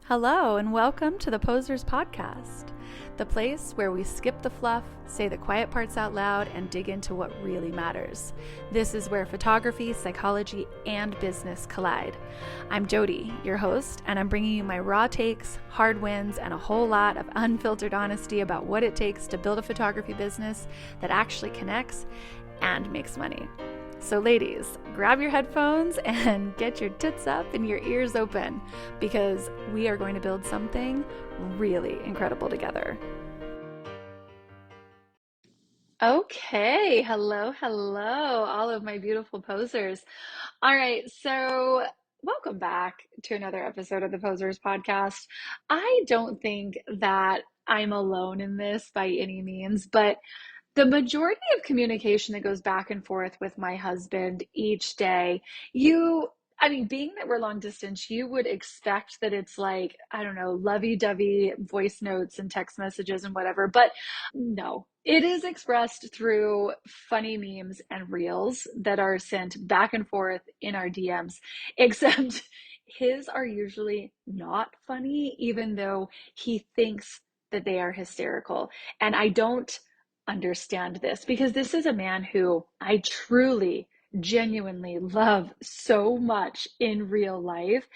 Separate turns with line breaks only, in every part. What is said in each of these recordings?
Hello, and welcome to the Posers Podcast, the place where we skip the fluff, say the quiet parts out loud, and dig into what really matters. This is where photography, psychology, and business collide. I'm Jody, your host, and I'm bringing you my raw takes, hard wins, and a whole lot of unfiltered honesty about what it takes to build a photography business that actually connects and makes money. So ladies, grab your headphones and get your tits up and your ears open because we are going to build something really incredible together. Okay, hello, all of my beautiful posers. All right, so welcome back to another episode of the Posers Podcast. I don't think that I'm alone in this by any means, but the majority of communication that goes back and forth with my husband each day, being that we're long distance, you would expect that it's like, I don't know, lovey-dovey voice notes and text messages and whatever, but no. It is expressed through funny memes and reels that are sent back and forth in our DMs, except his are usually not funny, even though he thinks that they are hysterical. And I don't understand this because this is a man who I truly, genuinely love so much in real life.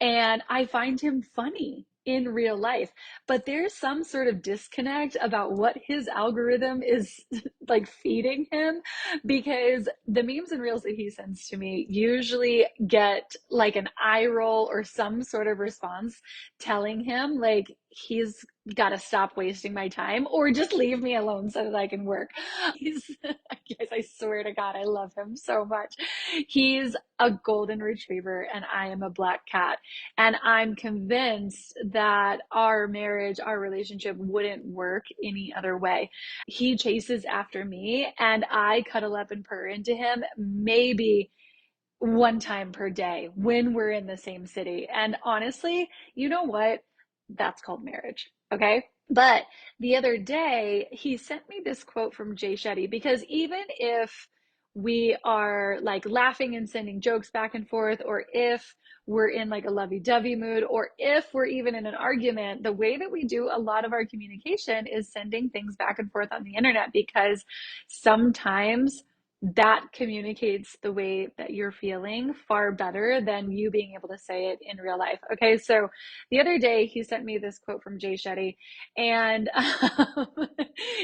And I find him funny in real life, but there's some sort of disconnect about what his algorithm is like feeding him, because the memes and reels that he sends to me usually get like an eye roll or some sort of response telling him like he's got to stop wasting my time or just leave me alone so that I can work. Guys, I swear to God, I love him so much. He's a golden retriever and I am a black cat. And I'm convinced that our marriage, our relationship wouldn't work any other way. He chases after me and I cuddle up and purr into him maybe one time per day when we're in the same city. And honestly, you know what? That's called marriage. Okay. But the other day, he sent me this quote from Jay Shetty, because even if we are like laughing and sending jokes back and forth, or if we're in like a lovey-dovey mood, or if we're even in an argument, the way that we do a lot of our communication is sending things back and forth on the internet, because sometimes that communicates the way that you're feeling far better than you being able to say it in real life. Okay, so the other day he sent me this quote from Jay Shetty, and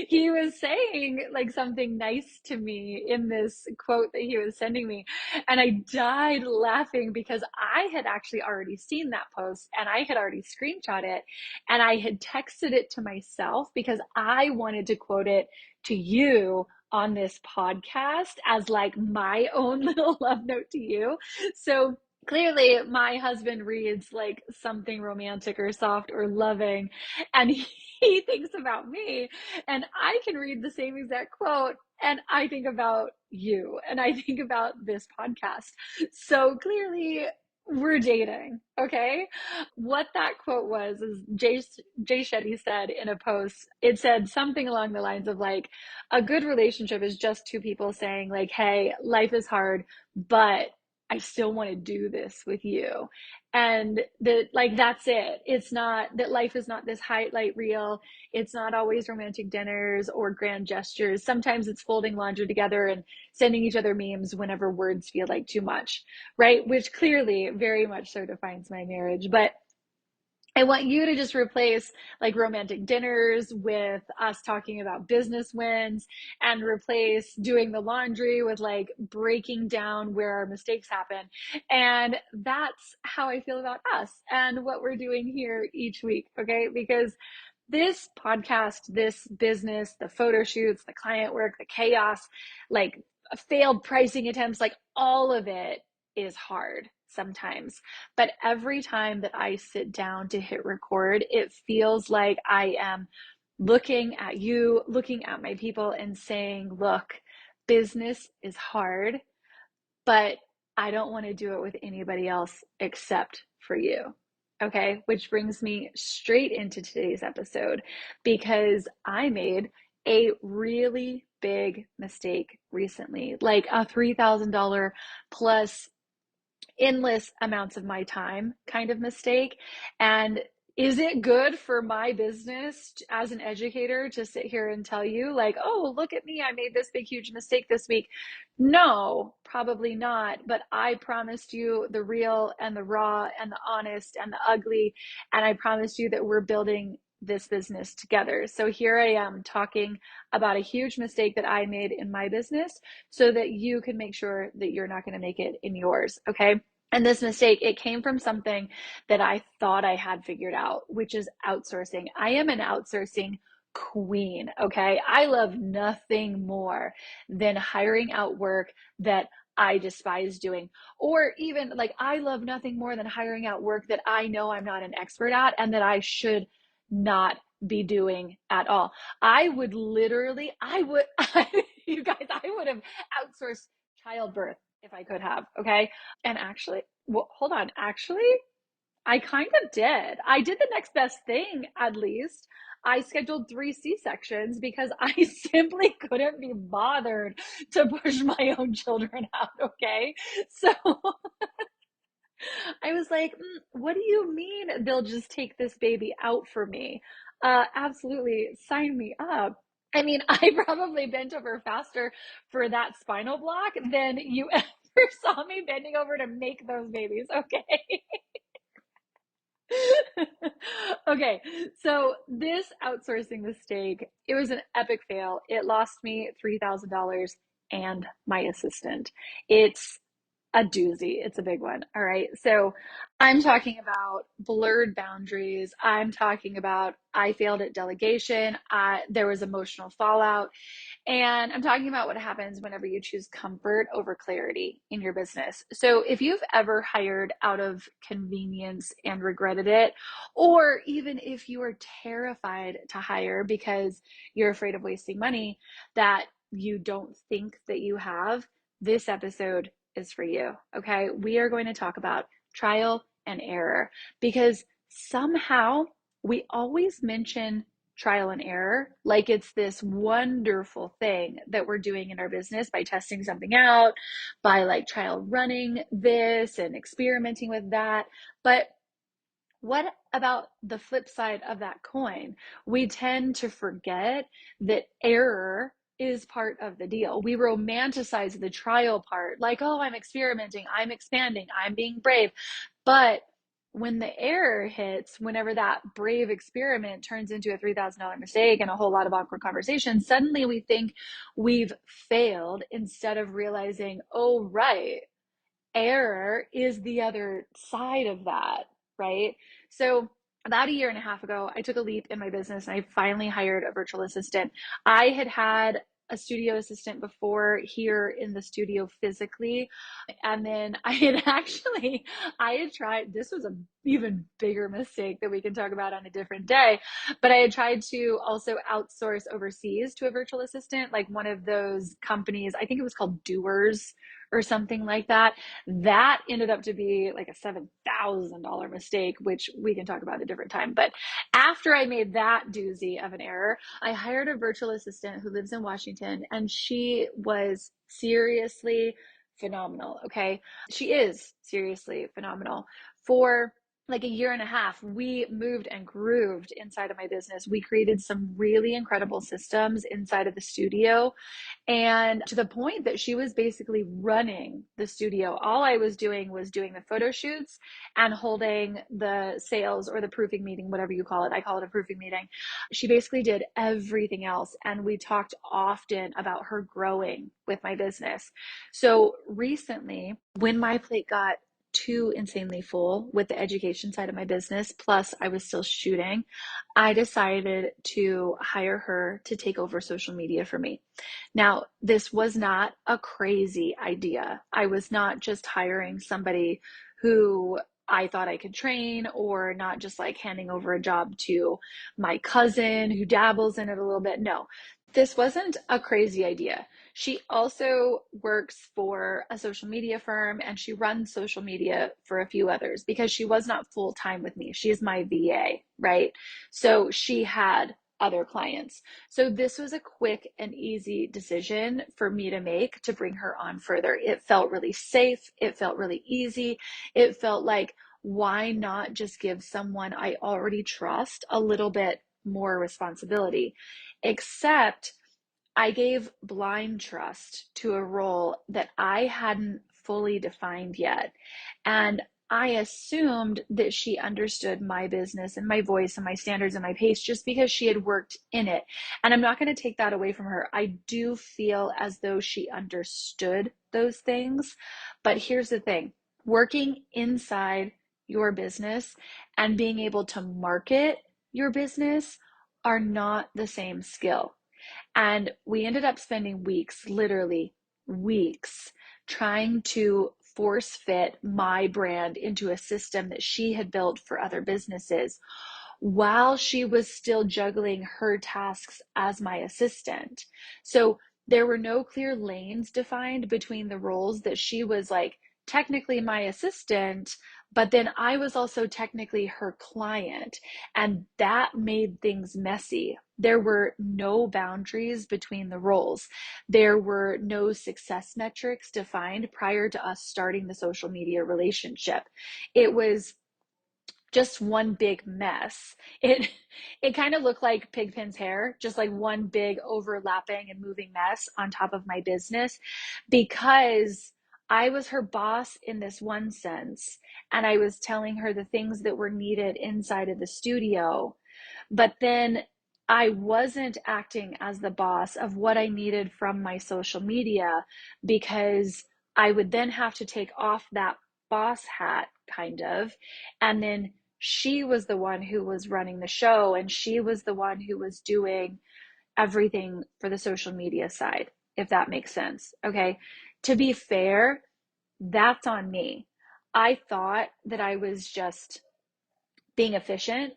he was saying like something nice to me in this quote that he was sending me, and I died laughing because I had actually already seen that post and I had already screenshot it and I had texted it to myself because I wanted to quote it to you on this podcast as like my own little love note to you. So clearly my husband reads like something romantic or soft or loving, and he thinks about me, and I can read the same exact quote and I think about you and I think about this podcast. So clearly we're dating. Okay, what that quote was is Jay Shetty said in a post, it said something along the lines of like, a good relationship is just two people saying like, hey, life is hard, but I still want to do this with you. And that, like, that's it. It's not that life is not this highlight reel. It's not always romantic dinners or grand gestures. Sometimes it's folding laundry together and sending each other memes whenever words feel like too much, right? Which clearly very much so defines my marriage. But I want you to just replace like romantic dinners with us talking about business wins, and replace doing the laundry with like breaking down where our mistakes happen. And that's how I feel about us and what we're doing here each week. Okay. Because this podcast, this business, the photo shoots, the client work, the chaos, like failed pricing attempts, like all of it is hard sometimes. But every time that I sit down to hit record, it feels like I am looking at you, looking at my people, and saying, look, business is hard, but I don't want to do it with anybody else except for you. Okay, which brings me straight into today's episode, because I made a really big mistake recently, like a $3,000 plus endless amounts of my time kind of mistake. And is it good for my business as an educator to sit here and tell you, like, oh, look at me, I made this big, huge mistake this week? No, probably not. But I promised you the real and the raw and the honest and the ugly. And I promised you that we're building this business together. So here I am talking about a huge mistake that I made in my business so that you can make sure that you're not going to make it in yours. Okay. And this mistake, it came from something that I thought I had figured out, which is outsourcing. I am an outsourcing queen, okay? I love nothing more than hiring out work that I despise doing. Or even like, I love nothing more than hiring out work that I know I'm not an expert at and that I should not be doing at all. I would literally, you guys, I would have outsourced childbirth if I could have, okay? And actually, well, hold on. Actually, I kind of did. I did the next best thing, at least. I scheduled 3 C-sections because I simply couldn't be bothered to push my own children out, okay? So I was like, what do you mean they'll just take this baby out for me? Absolutely, sign me up. I mean, I probably bent over faster for that spinal block than you ever saw me bending over to make those babies, okay? Okay, so this outsourcing mistake, it was an epic fail. It lost me $3,000 and my assistant. It's a doozy. It's a big one. All right. So I'm talking about blurred boundaries. I'm talking about I failed at delegation. There was emotional fallout. And I'm talking about what happens whenever you choose comfort over clarity in your business. So if you've ever hired out of convenience and regretted it, or even if you are terrified to hire because you're afraid of wasting money that you don't think that you have, this episode is for you. Okay. We are going to talk about trial and error because somehow we always mention trial and error like it's this wonderful thing that we're doing in our business by testing something out, by like trial running this and experimenting with that. But what about the flip side of that coin? We tend to forget that error is part of the deal. We romanticize the trial part, like, oh, I'm experimenting, I'm expanding, I'm being brave. But when the error hits, whenever that brave experiment turns into a $3,000 mistake and a whole lot of awkward conversations, suddenly we think we've failed instead of realizing, oh, right, error is the other side of that, right? So about a year and a half ago, I took a leap in my business and I finally hired a virtual assistant. I had a studio assistant before here in the studio physically. And then I had tried, this was an even bigger mistake that we can talk about on a different day, but I had tried to also outsource overseas to a virtual assistant, like one of those companies, I think it was called Doers or something like that. That ended up to be like a $7,000 mistake, which we can talk about at a different time. But after I made that doozy of an error, I hired a virtual assistant who lives in Washington, and she was seriously phenomenal. Okay. She is seriously phenomenal. For like a year and a half, we moved and grooved inside of my business. We created some really incredible systems inside of the studio, and to the point that she was basically running the studio. All I was doing the photo shoots and holding the sales or the proofing meeting, whatever you call it. I call it a proofing meeting. She basically did everything else. And we talked often about her growing with my business. So recently, when my plate got too insanely full with the education side of my business, plus I was still shooting, I decided to hire her to take over social media for me. Now, this was not a crazy idea. I was not just hiring somebody who I thought I could train, or not just like handing over a job to my cousin who dabbles in it a little bit. No, this wasn't a crazy idea. She also works for a social media firm and she runs social media for a few others because she was not full time with me. She is my VA, right? So she had other clients. So this was a quick and easy decision for me to make to bring her on further. It felt really safe. It felt really easy. It felt like, why not just give someone I already trust a little bit more responsibility? Except I gave blind trust to a role that I hadn't fully defined yet. And I assumed that she understood my business and my voice and my standards and my pace just because she had worked in it. And I'm not going to take that away from her. I do feel as though she understood those things. But here's the thing, working inside your business and being able to market your business are not the same skill. And we ended up spending weeks, literally weeks, trying to force fit my brand into a system that she had built for other businesses while she was still juggling her tasks as my assistant. So there were no clear lanes defined between the roles that she was like technically my assistant, but then I was also technically her client. And that made things messy. There were no boundaries between the roles. There were no success metrics defined prior to us starting the social media relationship. It was just one big mess. It kind of looked like Pigpen's hair, just like one big overlapping and moving mess on top of my business, because I was her boss in this one sense, and I was telling her the things that were needed inside of the studio. But then I wasn't acting as the boss of what I needed from my social media, because I would then have to take off that boss hat, kind of. And then she was the one who was running the show, and she was the one who was doing everything for the social media side, if that makes sense. Okay. To be fair, that's on me. I thought that I was just being efficient,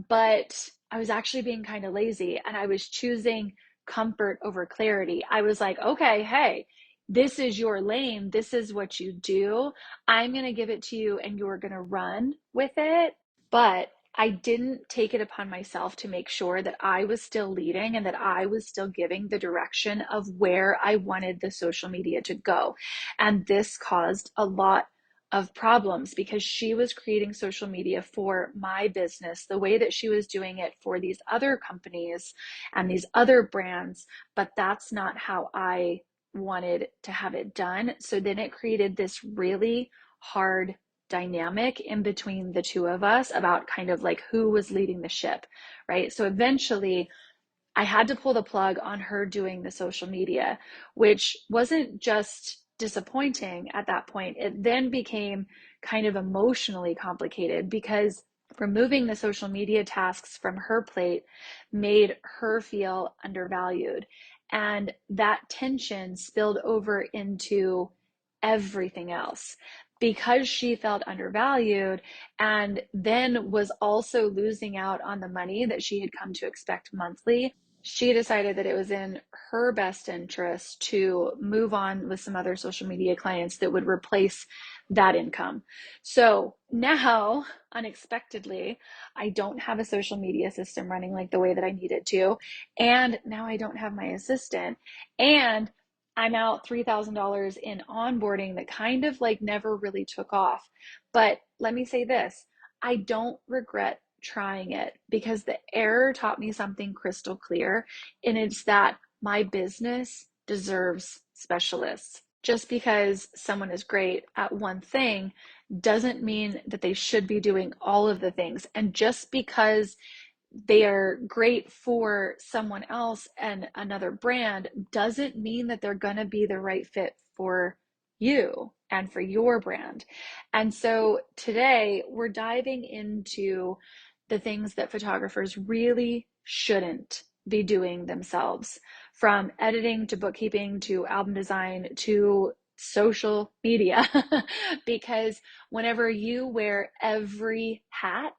but I was actually being kind of lazy, and I was choosing comfort over clarity. I was like, okay, hey, this is your lane. This is what you do. I'm going to give it to you and you're going to run with it. But I didn't take it upon myself to make sure that I was still leading and that I was still giving the direction of where I wanted the social media to go. And this caused a lot of problems because she was creating social media for my business the way that she was doing it for these other companies and these other brands, but that's not how I wanted to have it done. So then it created this really hard dynamic in between the two of us about kind of like who was leading the ship, right? So eventually I had to pull the plug on her doing the social media, which wasn't just disappointing at that point. It then became kind of emotionally complicated because removing the social media tasks from her plate made her feel undervalued. And that tension spilled over into everything else because she felt undervalued and then was also losing out on the money that she had come to expect monthly. She decided that it was in her best interest to move on with some other social media clients that would replace that income. So now, unexpectedly, I don't have a social media system running like the way that I need it to. And now I don't have my assistant. And I'm out $3,000 in onboarding that kind of like never really took off. But let me say this, I don't regret trying it because the error taught me something crystal clear, and it's that my business deserves specialists. Just because someone is great at one thing doesn't mean that they should be doing all of the things. And just because they are great for someone else and another brand doesn't mean that they're going to be the right fit for you and for your brand. And so today we're diving into the things that photographers really shouldn't be doing themselves, from editing to bookkeeping to album design to social media. Because whenever you wear every hat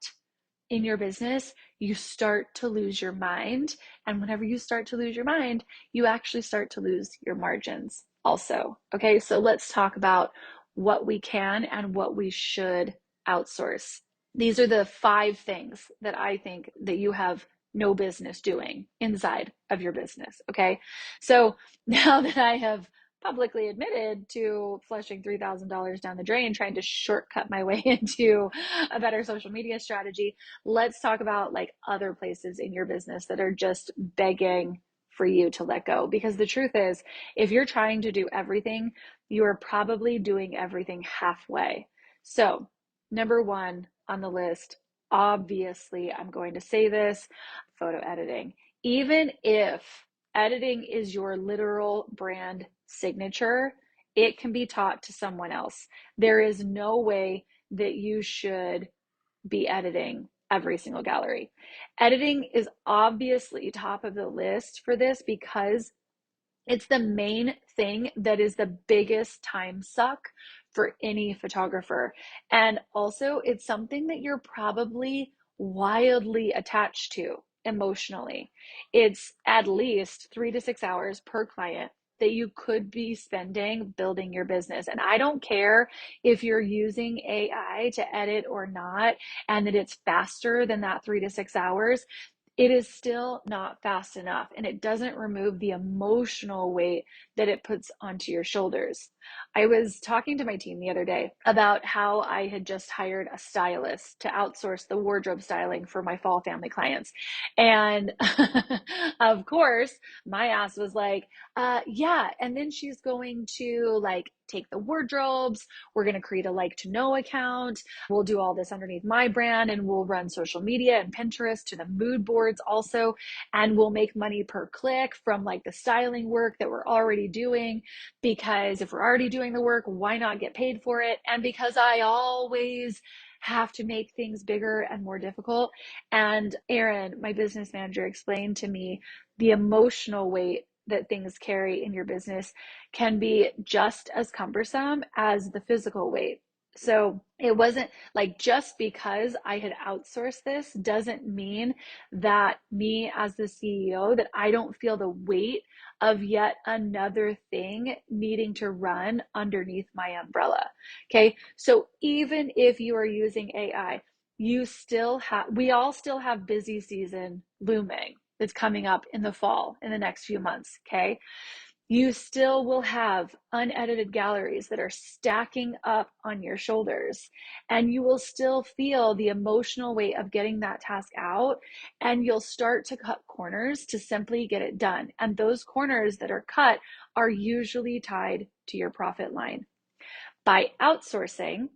in your business, you start to lose your mind. And whenever you start to lose your mind, you actually start to lose your margins also. Okay, so let's talk about what we can and what we should outsource. These are the 5 things that I think that you have no business doing inside of your business. Okay. So now that I have publicly admitted to flushing $3,000 down the drain, trying to shortcut my way into a better social media strategy, let's talk about like other places in your business that are just begging for you to let go. Because the truth is, if you're trying to do everything, you are probably doing everything halfway. So, number one on the list, obviously, I'm going to say this, photo editing. Even if editing is your literal brand signature, it can be taught to someone else. There is no way that you should be editing every single gallery. Editing is obviously top of the list for this because it's the main thing that is the biggest time suck for any photographer. And also, it's something that you're probably wildly attached to emotionally. It's at least 3 to 6 hours per client that you could be spending building your business. And I don't care if you're using AI to edit or not, and that it's faster than that 3 to 6 hours. It is still not fast enough, and it doesn't remove the emotional weight that it puts onto your shoulders. I was talking to my team the other day about how I had just hired a stylist to outsource the wardrobe styling for my fall family clients. And of course, my ass was like, yeah. And then she's going to like take the wardrobes. We're going to create a like to know account. We'll do all this underneath my brand, and we'll run social media and Pinterest to the mood boards also. And we'll make money per click from like the styling work that we're already doing. Because if we're already doing the work, why not get paid for it? And because I always have to make things bigger and more difficult. And Erin, my business manager, explained to me the emotional weight that things carry in your business can be just as cumbersome as the physical weight. So it wasn't like, just because I had outsourced this doesn't mean that me as the CEO, that I don't feel the weight of yet another thing needing to run underneath my umbrella. Okay. So even if you are using AI, we all still have busy season looming that's coming up in the fall in the next few months. Okay. You still will have unedited galleries that are stacking up on your shoulders, and you will still feel the emotional weight of getting that task out, and you'll start to cut corners to simply get it done. And those corners that are cut are usually tied to your profit line. By outsourcing,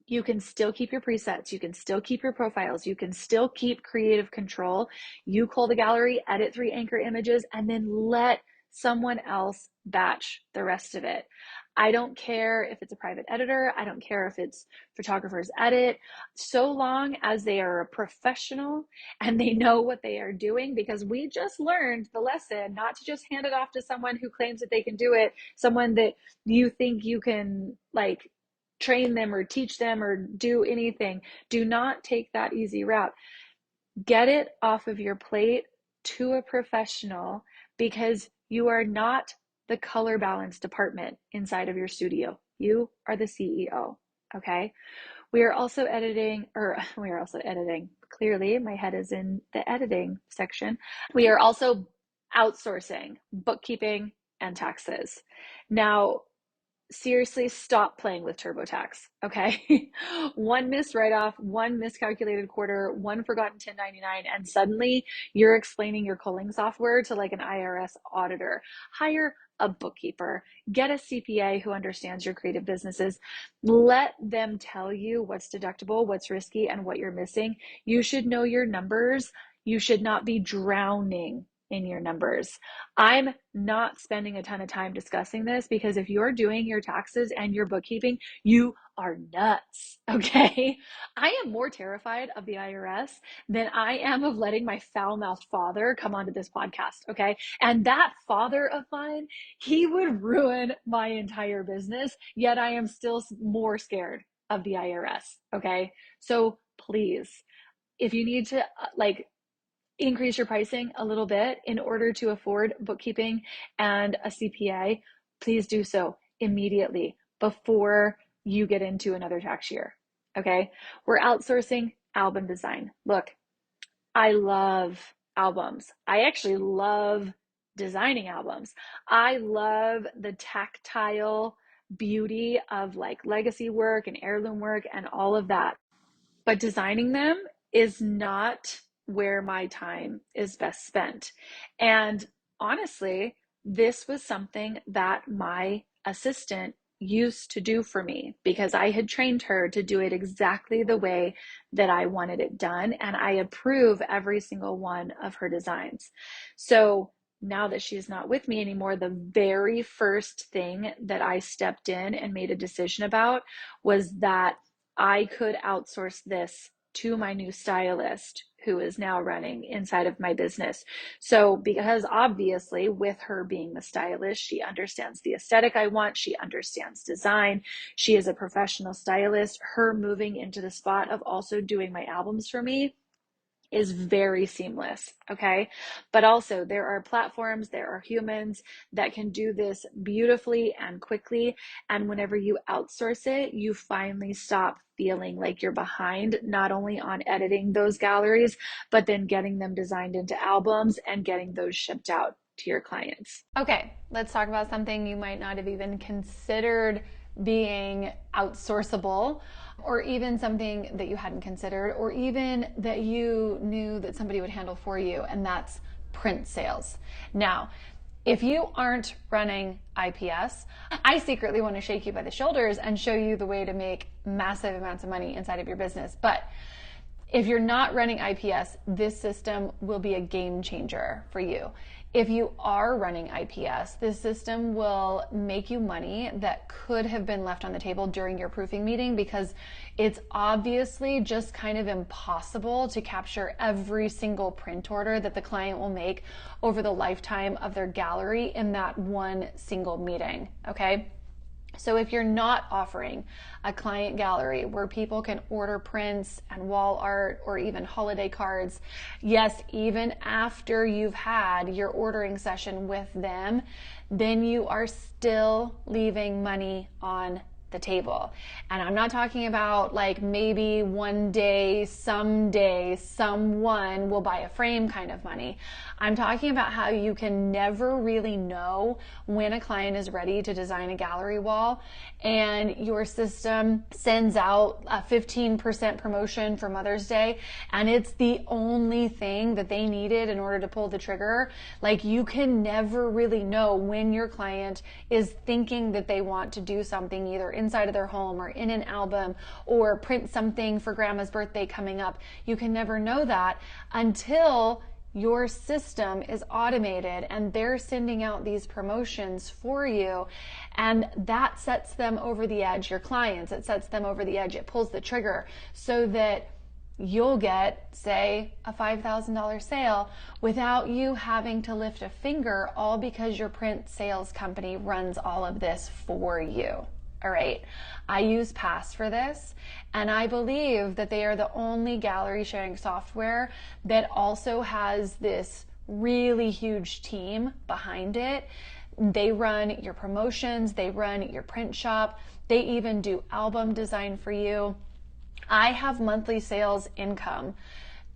you can still keep your presets, you can still keep your profiles, you can still keep creative control. You call the gallery, edit 3 anchor images, and then let someone else batch the rest of it. I don't care if it's a private editor, I don't care if it's photographers edit, so long as they are a professional and they know what they are doing, because we just learned the lesson not to just hand it off to someone who claims that they can do it, someone that you think you can like train them or teach them or do anything. Do not take that easy route. Get it off of your plate to a professional, because you are not the color balance department inside of your studio. You are the CEO. Okay. We are also editing. Clearly, my head is in the editing section. We are also outsourcing bookkeeping and taxes. Now, seriously, stop playing with TurboTax, okay? One missed write-off, one miscalculated quarter, one forgotten 1099, and suddenly you're explaining your culling software to like an IRS auditor. Hire a bookkeeper, get a CPA who understands your creative businesses. Let them tell you what's deductible, what's risky, and what you're missing. You should know your numbers. You should not be drowning in your numbers. I'm not spending a ton of time discussing this, because if you're doing your taxes and your bookkeeping, you are nuts, okay? I am more terrified of the IRS than I am of letting my foul-mouthed father come onto this podcast, okay? And that father of mine, he would ruin my entire business, yet I am still more scared of the IRS, okay? So please, if you need to increase your pricing a little bit in order to afford bookkeeping and a CPA, please do so immediately before you get into another tax year. Okay. We're outsourcing album design. Look, I love albums. I actually love designing albums. I love the tactile beauty of like legacy work and heirloom work and all of that. But designing them is not where my time is best spent. And honestly, this was something that my assistant used to do for me because I had trained her to do it exactly the way that I wanted it done. And I approve every single one of her designs. So now that she's not with me anymore, the very first thing that I stepped in and made a decision about was that I could outsource this to my new stylist who is now running inside of my business. So, because obviously, with her being the stylist, she understands the aesthetic I want, she understands design, she is a professional stylist. Her moving into the spot of also doing my albums for me is very seamless, okay? But also, there are platforms, there are humans that can do this beautifully and quickly. And whenever you outsource it, you finally stop feeling like you're behind, not only on editing those galleries, but then getting them designed into albums and getting those shipped out to your clients.
Okay, let's talk about something you might not have even considered being outsourceable, or even something that you hadn't considered, or even that you knew that somebody would handle for you, and that's print sales. Now, if you aren't running IPS, I secretly want to shake you by the shoulders and show you the way to make massive amounts of money inside of your business. But if you're not running IPS, this system will be a game changer for you. If you are running IPS, this system will make you money that could have been left on the table during your proofing meeting, because it's obviously just kind of impossible to capture every single print order that the client will make over the lifetime of their gallery in that one single meeting, okay? So if you're not offering a client gallery where people can order prints and wall art or even holiday cards, yes, even after you've had your ordering session with them, then you are still leaving money on the table. And I'm not talking about like maybe one day, someday, someone will buy a frame kind of money. I'm talking about how you can never really know when a client is ready to design a gallery wall, and your system sends out a 15% promotion for Mother's Day, and it's the only thing that they needed in order to pull the trigger. Like, you can never really know when your client is thinking that they want to do something either inside of their home or in an album or print something for grandma's birthday coming up. You can never know that until your system is automated and they're sending out these promotions for you, and that sets them over the edge. Your clients, it sets them over the edge. It pulls the trigger so that you'll get, say, a $5,000 sale without you having to lift a finger, all because your print sales company runs all of this for you. All right, I use Pass for this, and I believe that they are the only gallery sharing software that also has this really huge team behind it. They run your promotions, they run your print shop, they even do album design for you. I have monthly sales income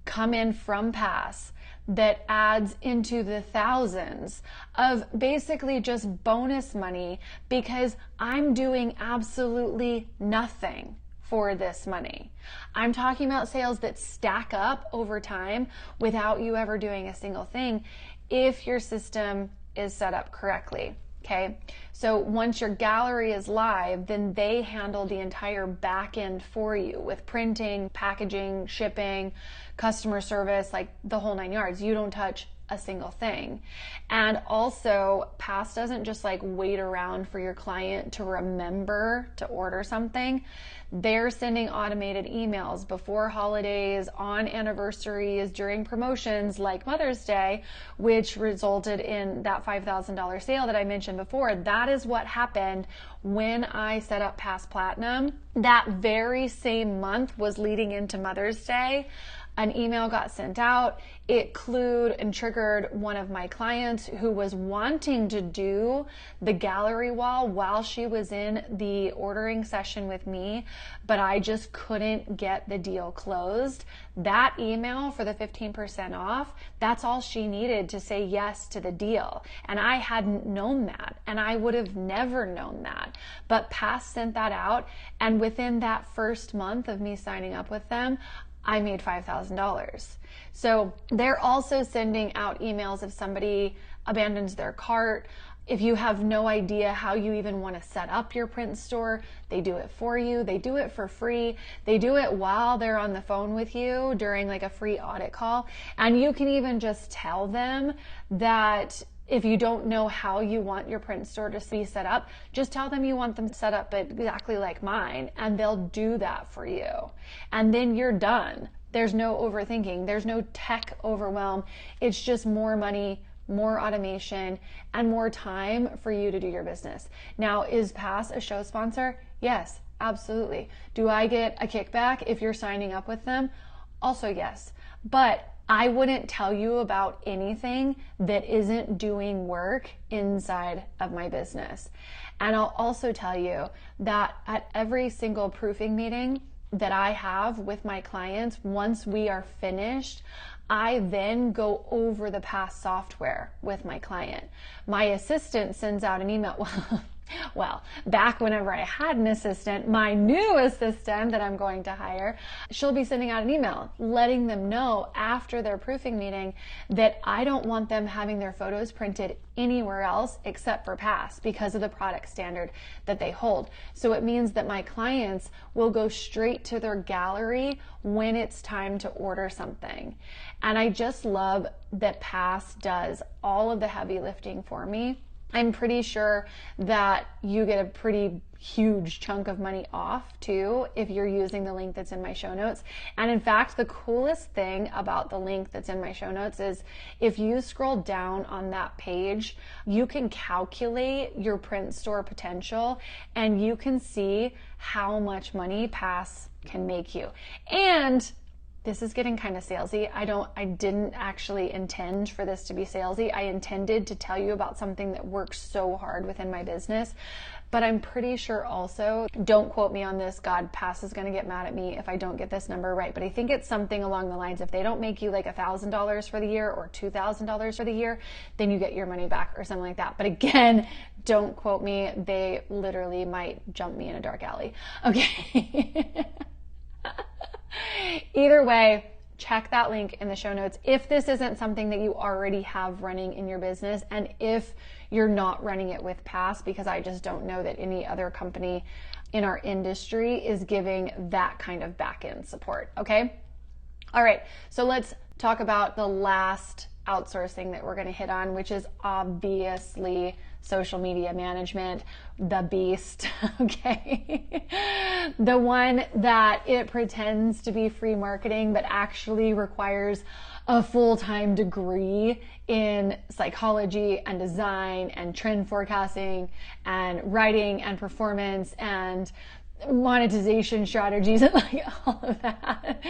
come in from Pass that adds into the thousands of basically just bonus money because I'm doing absolutely nothing for this money. I'm talking about sales that stack up over time without you ever doing a single thing if your system is set up correctly. Okay, so once your gallery is live, then they handle the entire back end for you with printing, packaging, shipping, customer service, like the whole 9 yards. You don't touch a single thing. And also, Pass doesn't just like wait around for your client to remember to order something. They're sending automated emails before holidays, on anniversaries, during promotions like Mother's Day, which resulted in that $5,000 sale that I mentioned before. That is what happened when I set up Pass Platinum. That very same month was leading into Mother's Day. an email got sent out. It clued and triggered one of my clients who was wanting to do the gallery wall while she was in the ordering session with me, but I just couldn't get the deal closed. That email for the 15% off, that's all she needed to say yes to the deal. And I hadn't known that, and I would have never known that. But Pass sent that out, and within that first month of me signing up with them, I made $5,000. So they're also sending out emails if somebody abandons their cart. If you have no idea how you even want to set up your print store, they do it for you. They do it for free. They do it while they're on the phone with you during like a free audit call. And you can even just tell them that if you don't know how you want your print store to be set up, just tell them you want them set up exactly like mine, and they'll do that for you. And then you're done. There's no overthinking. There's no tech overwhelm. It's just more money, more automation, and more time for you to do your business. Now, is Pass a show sponsor? Yes, absolutely. Do I get a kickback if you're signing up with them? Also, yes. But I wouldn't tell you about anything that isn't doing work inside of my business. And I'll also tell you that at every single proofing meeting that I have with my clients, once we are finished, I then go over the Pass software with my client. My assistant sends out an email. Well, back whenever I had an assistant, my new assistant that I'm going to hire, she'll be sending out an email letting them know after their proofing meeting that I don't want them having their photos printed anywhere else except for Pass because of the product standard that they hold. So it means that my clients will go straight to their gallery when it's time to order something. And I just love that Pass does all of the heavy lifting for me. I'm pretty sure that you get a pretty huge chunk of money off too if you're using the link that's in my show notes. And in fact, the coolest thing about the link that's in my show notes is if you scroll down on that page, you can calculate your print store potential and you can see how much money Pass can make you. And this is getting kind of salesy. I didn't actually intend for this to be salesy. I intended to tell you about something that works so hard within my business. But I'm pretty sure also, don't quote me on this, God, Pass is going to get mad at me if I don't get this number right. But I think it's something along the lines, if they don't make you like $1,000 for the year or $2,000 for the year, then you get your money back or something like that. But again, don't quote me. They literally might jump me in a dark alley. Okay. Either way, check that link in the show notes. If this isn't something that you already have running in your business, and if you're not running it with Pass, because I just don't know that any other company in our industry is giving that kind of back-end support, okay? All right, so let's talk about the last outsourcing that we're going to hit on, which is obviously social media management, the beast, okay? The one that it pretends to be free marketing, but actually requires a full-time degree in psychology and design and trend forecasting and writing and performance and monetization strategies and like all of that.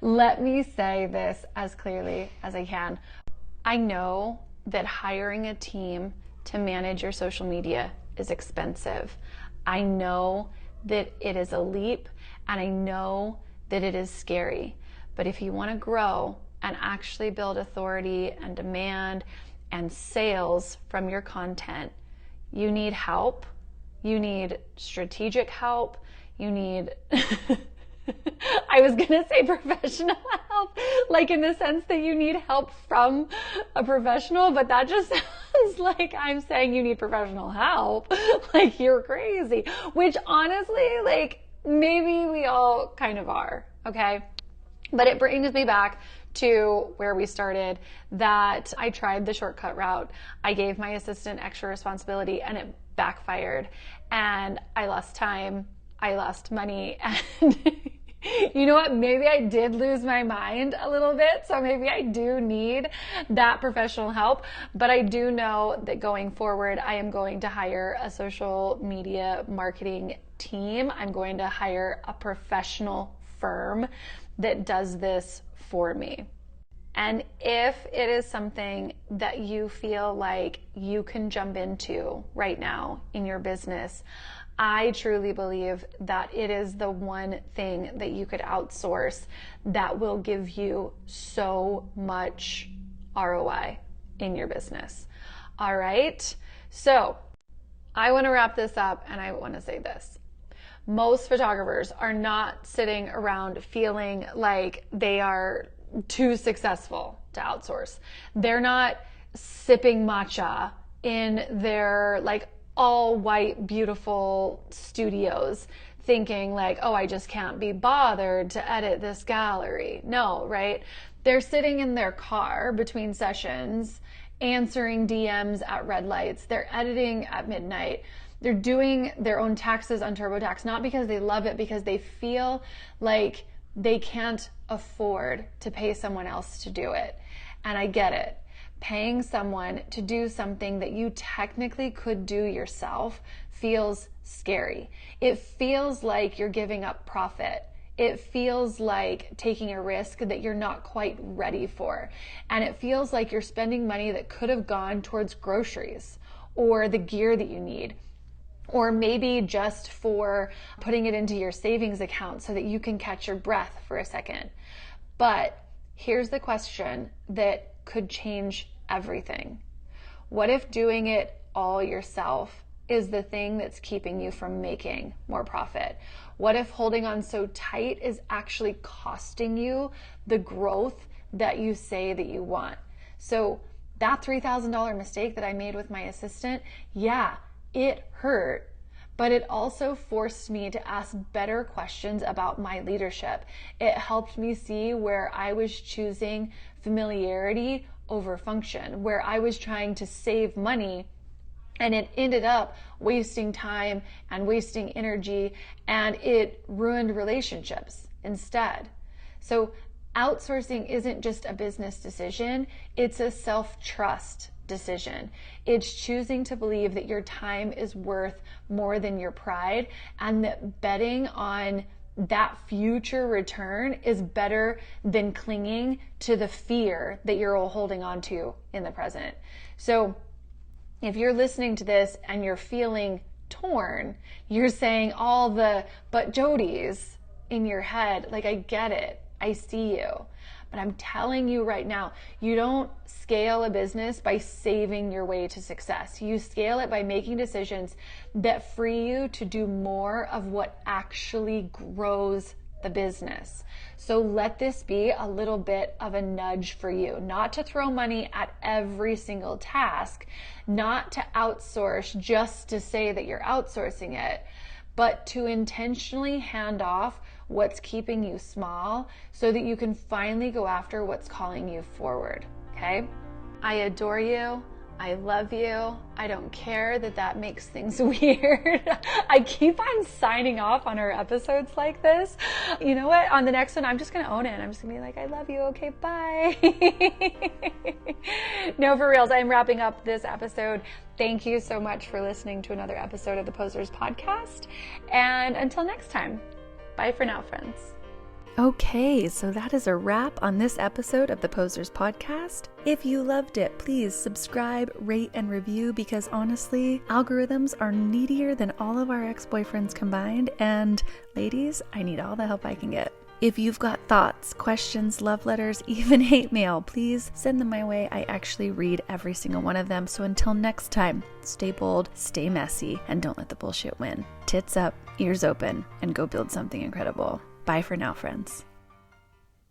Let me say this as clearly as I can. I know that hiring a team to manage your social media is expensive. I know that it is a leap, and I know that it is scary. But if you want to grow and actually build authority and demand and sales from your content, you need help. You need strategic help. You need I was gonna say professional help, like in the sense that you need help from a professional, but that just sounds like I'm saying you need professional help. Like you're crazy, which honestly, like maybe we all kind of are, okay? But it brings me back to where we started, that I tried the shortcut route. I gave my assistant extra responsibility and it backfired, and I lost time, I lost money, and you know what? Maybe I did lose my mind a little bit, so maybe I do need that professional help. But I do know that going forward, I am going to hire a social media marketing team. I'm going to hire a professional firm that does this for me. And if it is something that you feel like you can jump into right now in your business, I truly believe that it is the one thing that you could outsource that will give you so much ROI in your business. All right. So I want to wrap this up, and I want to say this. Most photographers are not sitting around feeling like they are too successful to outsource. They're not sipping matcha in their like all white, beautiful studios thinking like, oh, I just can't be bothered to edit this gallery. No, right? They're sitting in their car between sessions, answering DMs at red lights. They're editing at midnight. They're doing their own taxes on TurboTax, not because they love it, because they feel like they can't afford to pay someone else to do it. And I get it. Paying someone to do something that you technically could do yourself feels scary. It feels like you're giving up profit. It feels like taking a risk that you're not quite ready for. And it feels like you're spending money that could have gone towards groceries or the gear that you need, or maybe just for putting it into your savings account so that you can catch your breath for a second. But here's the question that could change everything. What if doing it all yourself is the thing that's keeping you from making more profit? What if holding on so tight is actually costing you the growth that you say that you want? So that $3,000 mistake that I made with my assistant, yeah, it hurt, but it also forced me to ask better questions about my leadership. It helped me see where I was choosing familiarity over function, where I was trying to save money, and it ended up wasting time and wasting energy, and it ruined relationships instead. So outsourcing isn't just a business decision, it's a self-trust decision. It's choosing to believe that your time is worth more than your pride, and that betting on that future return is better than clinging to the fear that you're all holding on to in the present. So if you're listening to this and you're feeling torn, you're saying all the but Jodi's in your head, like, I get it, I see you. But I'm telling you right now, you don't scale a business by saving your way to success. You scale it by making decisions that free you to do more of what actually grows the business. So let this be a little bit of a nudge for you, not to throw money at every single task, not to outsource just to say that you're outsourcing it, but to intentionally hand off what's keeping you small so that you can finally go after what's calling you forward, okay? I adore you. I love you. I don't care that that makes things weird. I keep on signing off on our episodes like this. You know what? On the next one, I'm just going to own it. I'm just going to be like, I love you. Okay, bye. No, for reals. I'm wrapping up this episode. Thank you so much for listening to another episode of the Posers Podcast. And until next time, bye for now, friends.
Okay, so that is a wrap on this episode of the Posers Podcast. If you loved it, please subscribe, rate, and review, because honestly, algorithms are needier than all of our ex-boyfriends combined, and ladies, I need all the help I can get. If you've got thoughts, questions, love letters, even hate mail, please send them my way. I actually read every single one of them. So until next time, stay bold, stay messy, and don't let the bullshit win. Tits up, ears open, and go build something incredible. Bye for now, friends.